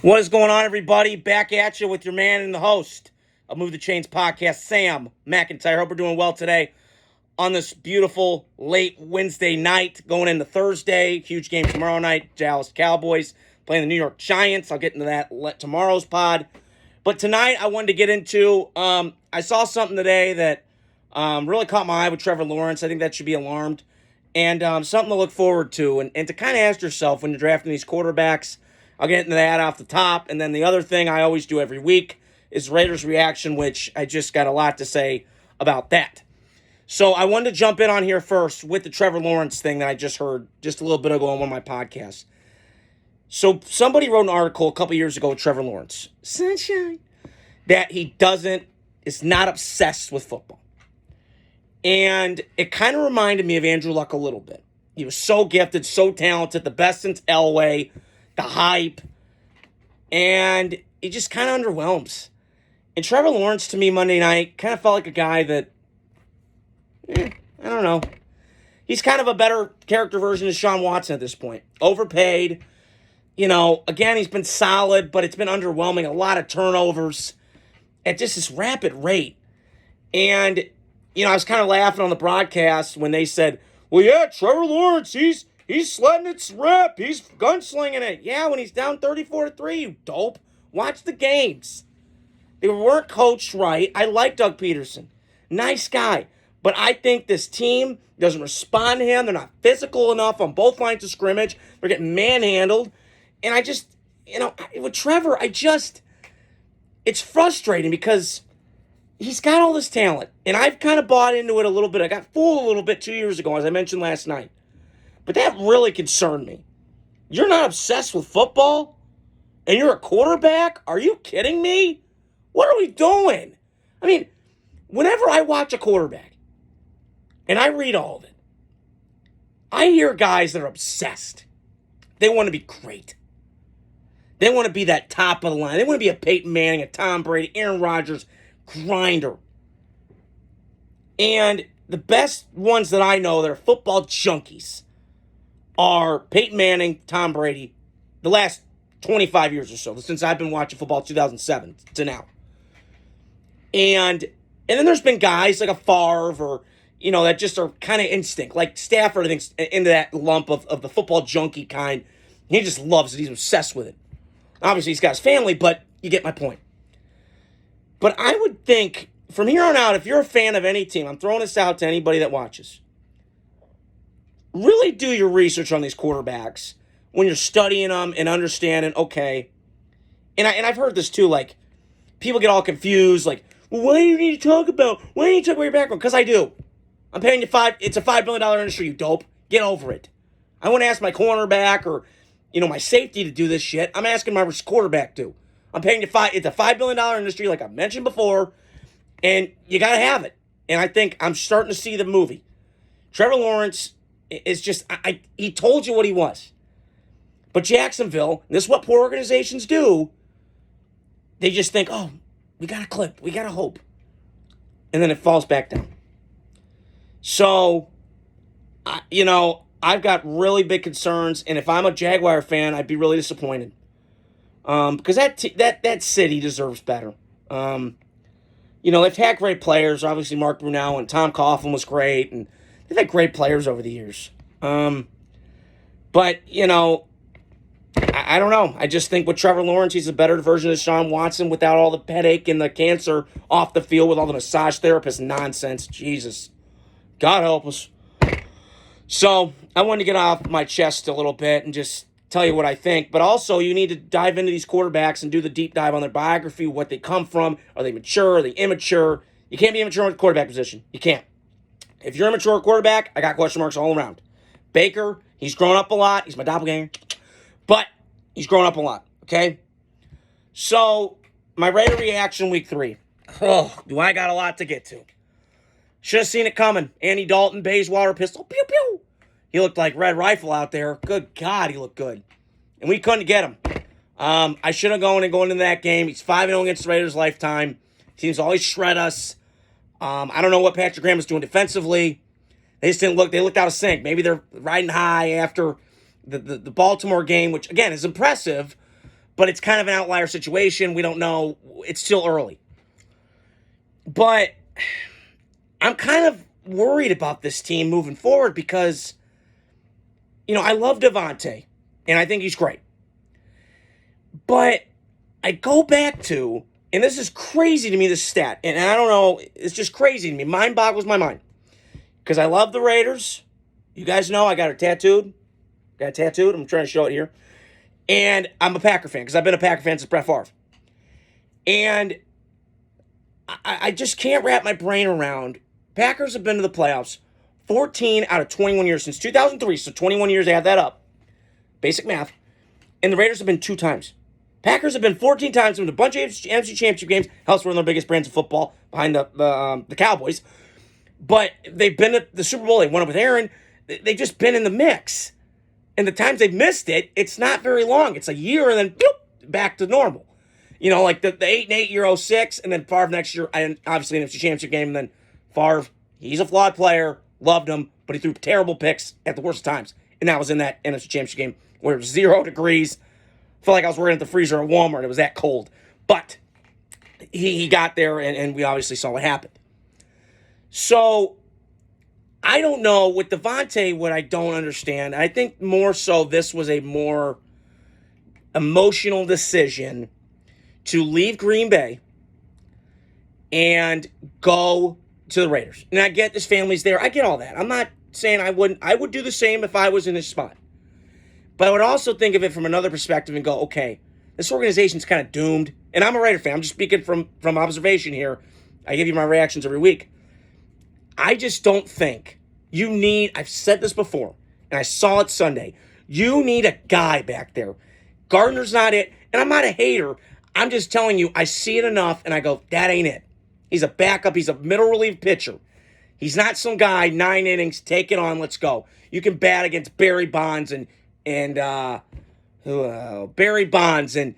What is going on, everybody? Back at you with your man and the host of Move the Chains podcast, Sam McIntyre. Hope we're doing well today on this beautiful late Wednesday night going into Thursday. Huge game tomorrow night. Dallas Cowboys playing the New York Giants. I'll get into that tomorrow's pod. But tonight I wanted to get into, I saw something today that really caught my eye with Trevor Lawrence. I think that should be alarmed. And something to look forward to. And to kind of ask yourself when you're drafting these quarterbacks. I'll get into that off the top. And then the other thing I always do every week is Raiders reaction, which I just got a lot to say about that. So I wanted to jump in on here first with the Trevor Lawrence thing that I just heard just a little bit ago on one of my podcasts. So somebody wrote an article a couple years ago with Trevor Lawrence, Sunshine, that he is not obsessed with football. And it kind of reminded me of Andrew Luck a little bit. He was so gifted, so talented, the best since Elway, the hype, and he just kind of underwhelms. And Trevor Lawrence, to me, Monday night, kind of felt like a guy that, I don't know. He's kind of a better character version of Sean Watson at this point. Overpaid. Again, he's been solid, but it's been underwhelming. A lot of turnovers at just this rapid rate. And, I was kind of laughing on the broadcast when they said, well, yeah, Trevor Lawrence, he's letting it rip. He's gunslinging it. Yeah, when he's down 34-3, you dope. Watch the games. They weren't coached right. I like Doug Peterson. Nice guy. But I think this team doesn't respond to him. They're not physical enough on both lines of scrimmage. They're getting manhandled. And I just, with Trevor, it's frustrating because he's got all this talent. And I've kind of bought into it a little bit. I got fooled a little bit 2 years ago, as I mentioned last night. But that really concerned me. You're not obsessed with football? And you're a quarterback? Are you kidding me? What are we doing? I mean, whenever I watch a quarterback, and I read all of it, I hear guys that are obsessed. They want to be great. They want to be that top of the line. They want to be a Peyton Manning, a Tom Brady, Aaron Rodgers grinder. And the best ones that I know that are football junkies are Peyton Manning, Tom Brady, the last 25 years or so, since I've been watching football 2007 to now. And then there's been guys like a Favre or, that just are kind of instinct. Like Stafford, I think, into that lump of the football junkie kind. He just loves it. He's obsessed with it. Obviously, he's got his family, but you get my point. But I would think, from here on out, if you're a fan of any team, I'm throwing this out to anybody that watches, really do your research on these quarterbacks when you're studying them and understanding, okay. And I've heard this too, like, people get all confused, like, well, what do you need to talk about? Why do you need to talk about your background? Because I do. I'm paying you it's a $5 billion industry, you dope. Get over it. I wouldn't ask my cornerback or, my safety to do this shit. I'm asking my quarterback to. I'm paying you it's a $5 billion industry, like I mentioned before, and you got to have it. And I think I'm starting to see the movie. Trevor Lawrence is just, he told you what he was. But Jacksonville, and this is what poor organizations do, they just think, oh, we got a clip, we got a hope. And then it falls back down. So, I've got really big concerns, and if I'm a Jaguar fan, I'd be really disappointed. Because that city deserves better. They've had great players, obviously Mark Brunell and Tom Coughlin was great, and they've had great players over the years. But, I don't know. I just think with Trevor Lawrence, he's a better version of Sean Watson without all the headache and the cancer off the field with all the massage therapist nonsense. Jesus. God help us. So, I wanted to get off my chest a little bit and just tell you what I think. But also, you need to dive into these quarterbacks and do the deep dive on their biography, what they come from. Are they mature? Are they immature? You can't be immature at the quarterback position. You can't. If you're a mature quarterback, I got question marks all around. Baker, he's grown up a lot. He's my doppelganger. But he's grown up a lot, okay? So, my Raider reaction week 3. Oh, do I got a lot to get to. Should have seen it coming. Andy Dalton, Bayswater pistol, pew, pew. He looked like Red Rifle out there. Good God, he looked good. And we couldn't get him. I should have gone into that game. He's 5-0 against the Raiders' lifetime. Teams always shred us. I don't know what Patrick Graham was doing defensively. They just didn't look. They looked out of sync. Maybe they're riding high after the Baltimore game, which, again, is impressive. but it's kind of an outlier situation. We don't know. It's still early. But I'm kind of worried about this team moving forward because, I love Devontae, and I think he's great. But I go back to, and this is crazy to me, this stat, and I don't know, it's just crazy to me. Mind boggles my mind. Because I love the Raiders. You guys know I got it tattooed. I'm trying to show it here. And I'm a Packer fan because I've been a Packer fan since Brett Favre. And I just can't wrap my brain around. Packers have been to the playoffs 14 out of 21 years since 2003. So 21 years, add that up. Basic math. And the Raiders have been 2 times. Packers have been 14 times in a bunch of NFC Championship games. Hell's one of their biggest brands of football behind the Cowboys. But they've been at the Super Bowl. They won it with Aaron. They've just been in the mix. And the times they've missed it, it's not very long. It's a year and then boop, back to normal. Like the 8-8 year 06, and then Favre next year, and obviously an NFC Championship game, and then Favre, he's a flawed player, loved him, but he threw terrible picks at the worst times. And that was in that NFC Championship game where it was 0 degrees. I felt like I was working at the freezer at Walmart. It was that cold. But he got there, and we obviously saw what happened. So, I don't know. With Devontae, what I don't understand, I think more so this was a more emotional decision to leave Green Bay and go to the Raiders. And I get his family's there. I get all that. I'm not saying I wouldn't. I would do the same if I was in his spot. But I would also think of it from another perspective and go, okay, this organization's kind of doomed. And I'm a Raider fan. I'm just speaking from observation here. I give you my reactions every week. I just don't think you need, I've said this before, and I saw it Sunday, you need a guy back there. Gardner's not it, and I'm not a hater. I'm just telling you, I see it enough, and I go, that ain't it. He's a backup. He's a middle relief pitcher. He's not some guy, 9 innings, take it on, let's go. You can bat against Barry Bonds and Barry Bonds and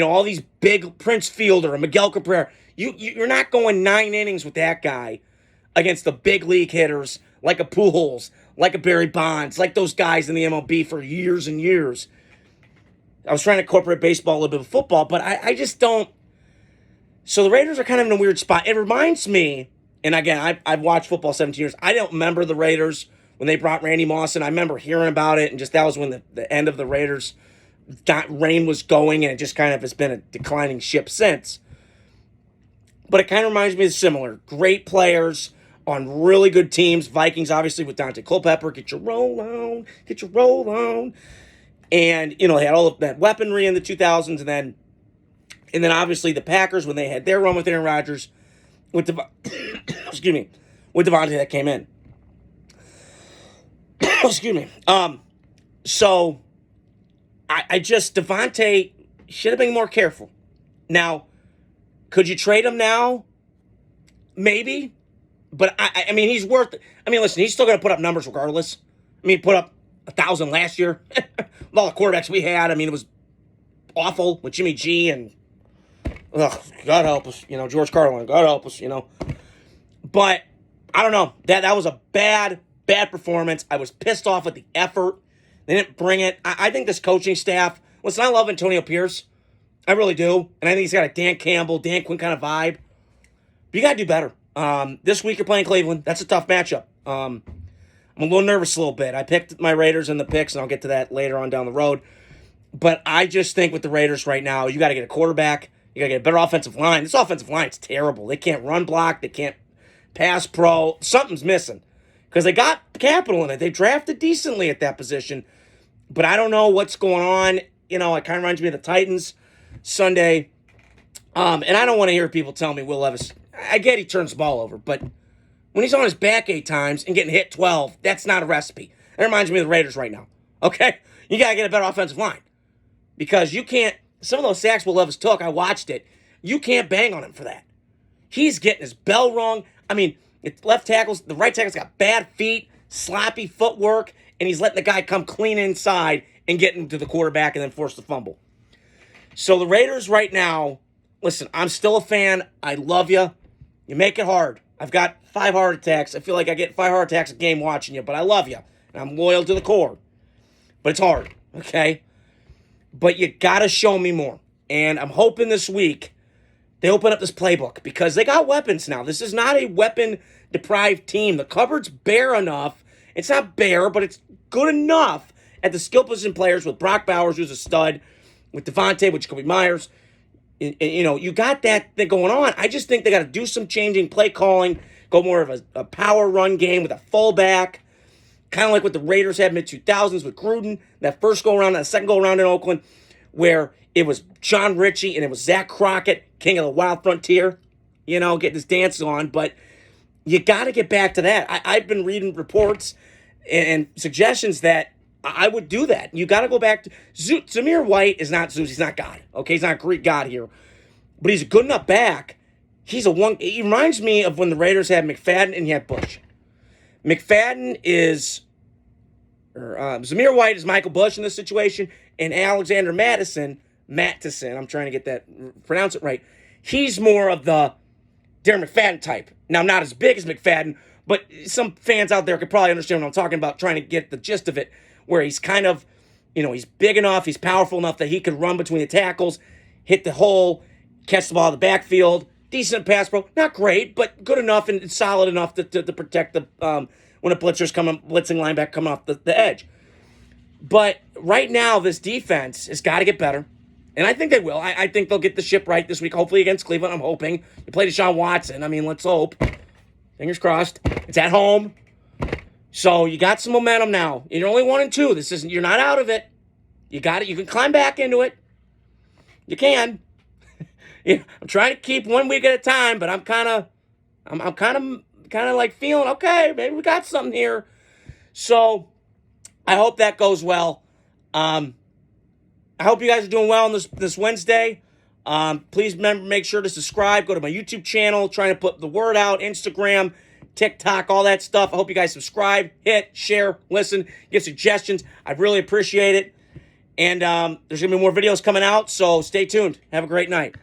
all these big Prince Fielder and Miguel Cabrera. You're not going 9 innings with that guy against the big league hitters like a Pujols, like a Barry Bonds, like those guys in the MLB for years and years. I was trying to incorporate baseball a little bit of football, but I just don't. So the Raiders are kind of in a weird spot. It reminds me, and again, I've watched football 17 years. I don't remember the Raiders when they brought Randy Moss in. I remember hearing about it, and just that was when the end of the Raiders reign was going, and it just kind of has been a declining ship since. But it kind of reminds me of similar. Great players on really good teams. Vikings, obviously, with Dante Culpepper. Get your roll on. And, they had all of that weaponry in the 2000s. And then obviously, the Packers, when they had their run with Aaron Rodgers, with Devontae that came in. Excuse me. So, Devontae should have been more careful. Now, could you trade him now? Maybe. But, I mean, he's worth it. I mean, listen, he's still going to put up numbers regardless. I mean, he put up 1,000 last year. With all the quarterbacks we had, I mean, it was awful with Jimmy G and, God help us, George Carlin, God help us, But, I don't know. That was a bad performance. I was pissed off at the effort. They didn't bring it. I think this coaching staff, listen, I love Antonio Pierce. I really do. And I think he's got a Dan Campbell, Dan Quinn kind of vibe. But you got to do better. This week you're playing Cleveland. That's a tough matchup. I'm a little nervous a little bit. I picked my Raiders in the picks, and I'll get to that later on down the road. But I just think with the Raiders right now, you got to get a quarterback. You got to get a better offensive line. This offensive line is terrible. They can't run block. They can't pass pro. Something's missing because they got capital in it. They drafted decently at that position. But I don't know what's going on. It kind of reminds me of the Titans Sunday. And I don't want to hear people tell me Will Levis. I get he turns the ball over, but when he's on his back 8 times and getting hit 12, that's not a recipe. That reminds me of the Raiders right now. Okay? You got to get a better offensive line. Because you can't, some of those sacks Will Levis took, I watched it. You can't bang on him for that. He's getting his bell wrong. I mean, the right tackle's got bad feet, sloppy footwork, and he's letting the guy come clean inside and get into the quarterback and then force the fumble. So the Raiders right now, listen, I'm still a fan. I love you. You make it hard. I've got 5 heart attacks. I feel like I get 5 heart attacks a game watching you, but I love you. And I'm loyal to the core. But it's hard, okay? but you got to show me more. And I'm hoping this week they open up this playbook because they got weapons now. This is not a weapon-deprived team. The cupboard's bare enough. It's not bare, but it's good enough at the skill position players with Brock Bowers, who's a stud, with Devontae, with Jacoby Myers. You know, you got that thing going on. I just think they got to do some changing play calling, go more of a power run game with a fullback, kind of like what the Raiders had mid-2000s with Gruden, that first go-around, that second go-around in Oakland, where it was John Ritchie and it was Zach Crockett, king of the wild frontier, you know, getting his dance on. But you got to get back to that. I've been reading reports and suggestions that I would do that. You got to go back to Zamir White is not Zeus. He's not God. Okay, he's not a Greek God here, but he's a good enough back. He's a one. He reminds me of when the Raiders had McFadden and you had Bush. McFadden is Zamir White is Michael Bush in this situation, and Alexander Mattison. I'm trying to get that pronounce it right. He's more of the Darren McFadden type. Now, not as big as McFadden, but some fans out there could probably understand what I'm talking about, trying to get the gist of it, where he's kind of, you know, he's big enough, he's powerful enough that he could run between the tackles, hit the hole, catch the ball in the backfield, decent pass pro, not great, but good enough and solid enough to protect the when a blitzing linebacker coming off the edge. But right now, this defense has got to get better. And I think they will. I think they'll get the ship right this week, hopefully against Cleveland. I'm hoping. You play Deshaun Watson. I mean, let's hope. Fingers crossed. It's at home. So you got some momentum now. You're only 1-2. This isn't. You're not out of it. You got it. You can climb back into it. You can. I'm trying to keep 1 week at a time, but I'm kind of like feeling okay. Maybe we got something here. So I hope that goes well. I hope you guys are doing well on this Wednesday. Please make sure to subscribe. Go to my YouTube channel. Trying to put the word out. Instagram, TikTok, all that stuff. I hope you guys subscribe, hit, share, listen, give suggestions. I'd really appreciate it. And there's going to be more videos coming out, so stay tuned. Have a great night.